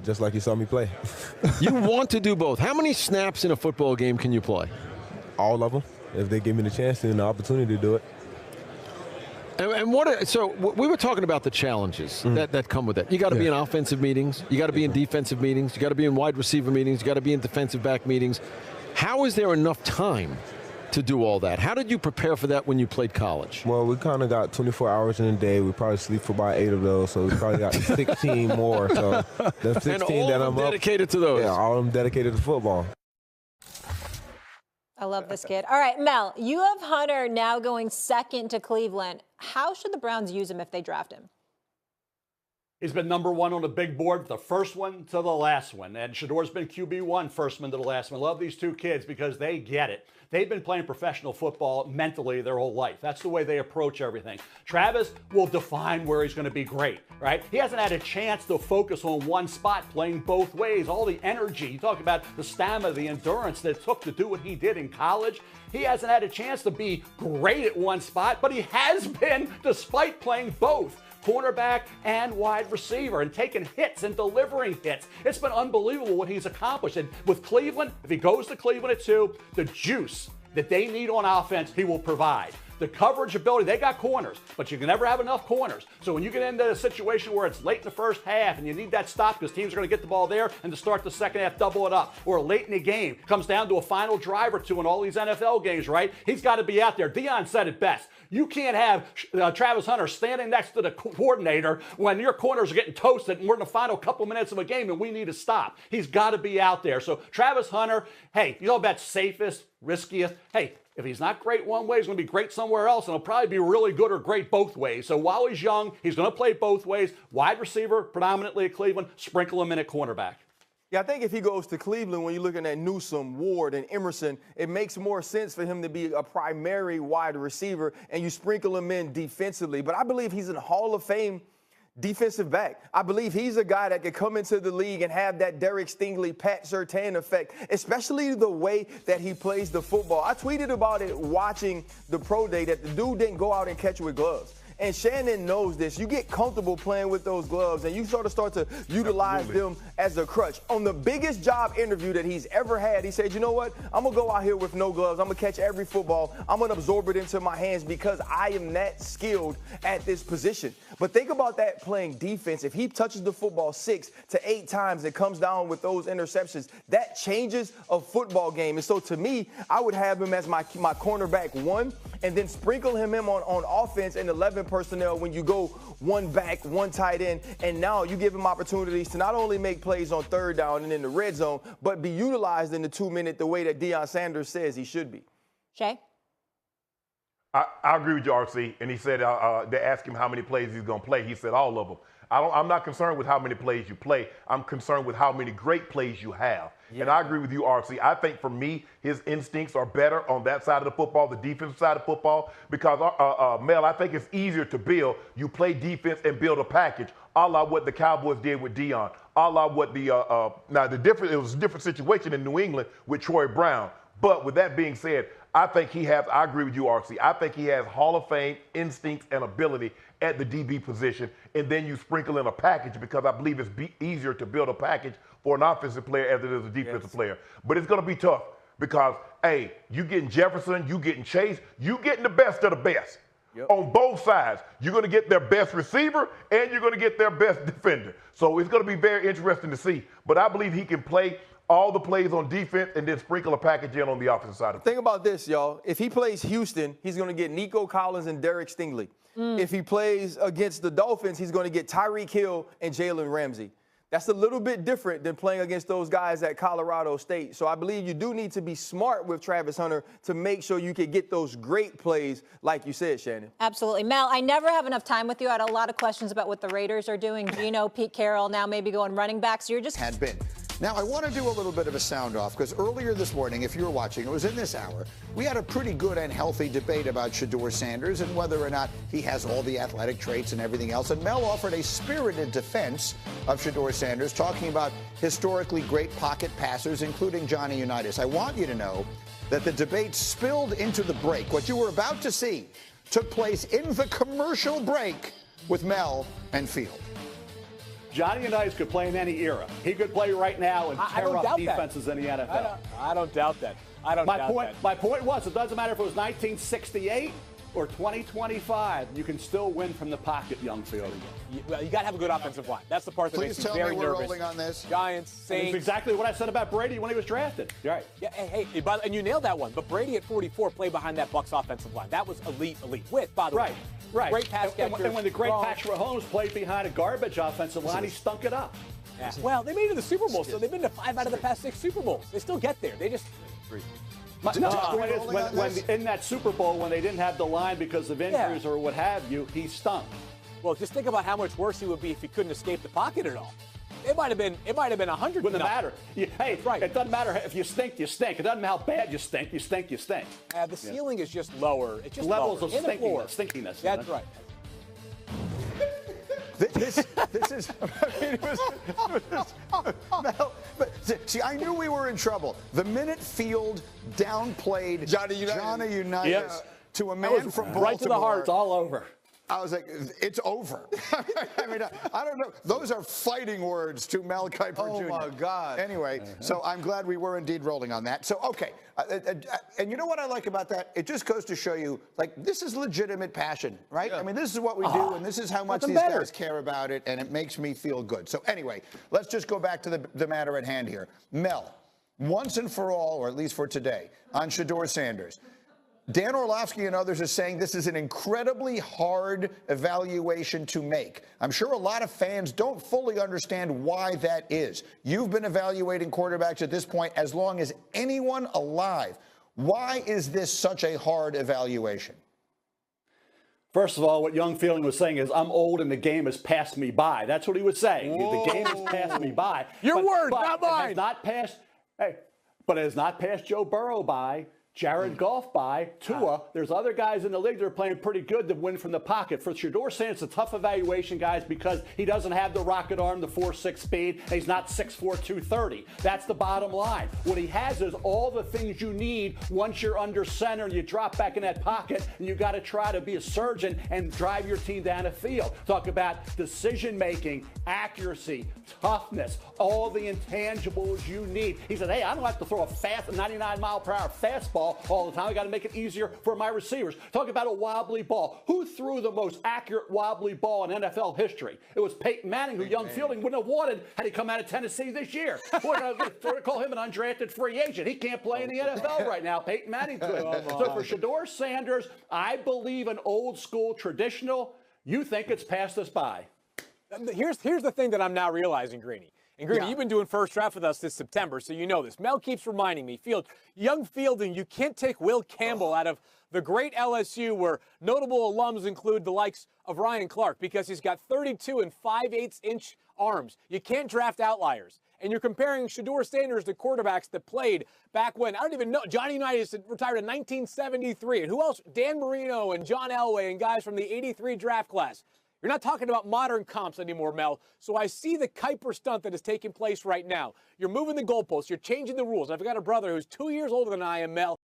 Just like you saw me play. You want to do both. How many snaps in a football game can you play? All of them, if they give me the chance and the opportunity to do it. And so we were talking about the challenges that come with it. You got to be in offensive meetings. You got to be in defensive meetings. You got to be in wide receiver meetings. You got to be in defensive back meetings. How is there enough time to do all that? How did you prepare for that when you played college? Well, we kind of got 24 hours in a day. We probably sleep for about 8 of those, so we probably got 16 more. So the 16 and all that of them I'm dedicated to those. Yeah, all of them dedicated to football. I love this kid. All right, Mel, you have Hunter now going second to Cleveland. How should the Browns use him if they draft him? He's been number one on the big board, the first one to the last one. And Shedeur's been QB1, first one to the last one. Love these two kids because they get it. They've been playing professional football mentally their whole life. That's the way they approach everything. Travis will define where he's going to be great, right? He hasn't had a chance to focus on one spot, playing both ways. All the energy, you talk about the stamina, the endurance that it took to do what he did in college. He hasn't had a chance to be great at one spot, but he has been despite playing both cornerback and wide receiver and taking hits and delivering hits. It's been unbelievable what he's accomplished. And with Cleveland, if he goes to Cleveland at 2, the juice that they need on offense, he will provide. The coverage ability, they got corners, but you can never have enough corners. So when you get into a situation where it's late in the first half and you need that stop because teams are going to get the ball there and to start the second half, double it up, or late in the game, comes down to a final drive or two in all these NFL games, right? He's got to be out there. Deion said it best. You can't have Travis Hunter standing next to the coordinator when your corners are getting toasted and we're in the final couple minutes of a game and we need to stop. He's got to be out there. So Travis Hunter, hey, you know about safest, riskiest? Hey, if he's not great one way, he's going to be great somewhere else, and he'll probably be really good or great both ways. So while he's young, he's going to play both ways. Wide receiver, predominantly at Cleveland, sprinkle him in at cornerback. Yeah, I think if he goes to Cleveland, when you're looking at Newsome, Ward, and Emerson, it makes more sense for him to be a primary wide receiver, and you sprinkle him in defensively. But I believe he's a Hall of Fame defensive back. I believe he's a guy that could come into the league and have that Derek Stingley, Pat Surtain effect, especially the way that he plays the football. I tweeted about it watching the pro day that the dude didn't go out and catch with gloves. And Shannon knows this. You get comfortable playing with those gloves, and you sort of start to utilize them as a crutch. On the biggest job interview that he's ever had, he said, you know what? I'm going to go out here with no gloves. I'm going to catch every football. I'm going to absorb it into my hands because I am that skilled at this position. But think about that playing defense. If he touches the football 6 to 8 times and comes down with those interceptions, that changes a football game. And so to me, I would have him as my cornerback 1 and then sprinkle him in on offense in 11 personnel when you go 1 back, 1 tight end, and now you give him opportunities to not only make plays on 3rd down and in the red zone, but be utilized in the 2-minute the way that Deion Sanders says he should be. Shay? I agree with you, RC. And he said they asked him how many plays he's going to play. He said all of them. I'm not concerned with how many plays you play. I'm concerned with how many great plays you have. Yeah. And I agree with you, RC. I think for me, his instincts are better on that side of the football, the defensive side of football, because, Mel, I think it's easier to build. You play defense and build a package, a la what the Cowboys did with Deion, a la what it was a different situation in New England with Troy Brown. But with that being said, I agree with you, RC. I think he has Hall of Fame instincts and ability at the DB position, and then you sprinkle in a package because I believe it's easier to build a package for an offensive player as it is a defensive player. But it's going to be tough because, hey, you getting Jefferson, you getting Chase, you getting the best of the best. Yep. On both sides. You're going to get their best receiver and you're going to get their best defender. So it's going to be very interesting to see. But I believe he can play all the plays on defense and then sprinkle a package in on the offensive side of it. Think about this, y'all. If he plays Houston, he's going to get Nico Collins and Derek Stingley. If he plays against the Dolphins, he's going to get Tyreek Hill and Jalen Ramsey. That's a little bit different than playing against those guys at Colorado State. So I believe you do need to be smart with Travis Hunter to make sure you can get those great plays like you said, Shannon. Absolutely. Mel, I never have enough time with you. I had a lot of questions about what the Raiders are doing. Geno, Pete Carroll, now maybe going running back. So you're just... Had been. Now, I want to do a little bit of a sound off because earlier this morning, if you were watching, it was in this hour, we had a pretty good and healthy debate about Shedeur Sanders and whether or not he has all the athletic traits and everything else. And Mel offered a spirited defense of Shedeur Sanders, talking about historically great pocket passers, including Johnny Unitas. I want you to know that the debate spilled into the break. What you were about to see took place in the commercial break with Mel and Field. Johnny Unitas could play in any era. He could play right now and tear up defenses in the NFL. I don't doubt that. My point was, it doesn't matter if it was 1968 or 2025. You can still win from the pocket, young fielding. Well, you got to have a good offensive line. That's the part that makes me very nervous. Please tell me we're rolling on this. Giants, Saints. That's exactly what I said about Brady when he was drafted. You're right. Yeah, hey, and you nailed that one. But Brady at 44 played behind that Bucs offensive line. That was elite. With, by the way. Right. Great pass catcher. And when the great Patrick Mahomes played behind a garbage offensive line, he stunk it up. Yeah. Well, they made it to the Super Bowl, so they've been to 5 out of the past 6 Super Bowls. They still get there. They just... In that Super Bowl, when they didn't have the line because of injuries or what have you, he stunk. Well, just think about how much worse he would be if he couldn't escape the pocket at all. It might have been 100. Wouldn't matter. Hey, right. It doesn't matter if you stink, you stink. It doesn't matter how bad you stink, you stink, you stink. The ceiling is just lower. It's just levels lower. of stinkiness. That's right. This is. See, I knew we were in trouble. The minute Field downplayed Johnny Unitas to a man from Baltimore. Right to the heart. It's all over. I was like, it's over. I mean, I don't know. Those are fighting words to Mel Kiper Jr. Oh, my God. Anyway, so I'm glad we were indeed rolling on that. So, okay. And you know what I like about that? It just goes to show you, like, this is legitimate passion, right? I mean, this is what we do, and this is how much these guys care about it, and it makes me feel good. So, anyway, let's just go back to the matter at hand here. Mel, once and for all, or at least for today, on Shedeur Sanders. Dan Orlovsky and others are saying this is an incredibly hard evaluation to make. I'm sure a lot of fans don't fully understand why that is. You've been evaluating quarterbacks at this point as long as anyone alive. Why is this such a hard evaluation? First of all, what Young Fielding was saying is, I'm old and the game has passed me by. That's what he was saying. Whoa. The game has passed me by. Your word, but not mine. It has not passed Joe Burrow by. Jared Goff by, Tua. There's other guys in the league that are playing pretty good that win from the pocket. For Shedeur Sanders, it's a tough evaluation, guys, because he doesn't have the rocket arm, the 4.6 speed, and he's not 6'4", 230. That's the bottom line. What he has is all the things you need once you're under center and you drop back in that pocket, and you got to try to be a surgeon and drive your team down the field. Talk about decision-making, accuracy, toughness, all the intangibles you need. He said, hey, I don't have to throw a fast 99-mile-per-hour fastball all the time. I got to make it easier for my receivers. Talk about a wobbly ball. Who threw the most accurate wobbly ball in NFL history? It was Peyton Manning, who Young Fielding wouldn't have wanted had he come out of Tennessee this year. We're going to call him an undrafted free agent. He can't play in the NFL right now. Peyton Manning could. So for Shedeur Sanders, I believe in old school traditional. You think it's passed us by. Here's the thing that I'm now realizing, Greeny. And Greeny, you've been doing First Draft with us this September, so you know this. Mel keeps reminding me, Young Fielding, you can't take Will Campbell out of the great LSU, where notable alums include the likes of Ryan Clark, because he's got 32 and 5/8-inch arms. You can't draft outliers. And you're comparing Shedeur Sanders to quarterbacks that played back when, I don't even know, Johnny Unitas retired in 1973. And who else? Dan Marino and John Elway and guys from the 83 draft class. You're not talking about modern comps anymore, Mel. So I see the Kiper stunt that is taking place right now. You're moving the goalposts. You're changing the rules. I've got a brother who's 2 years older than I am, Mel.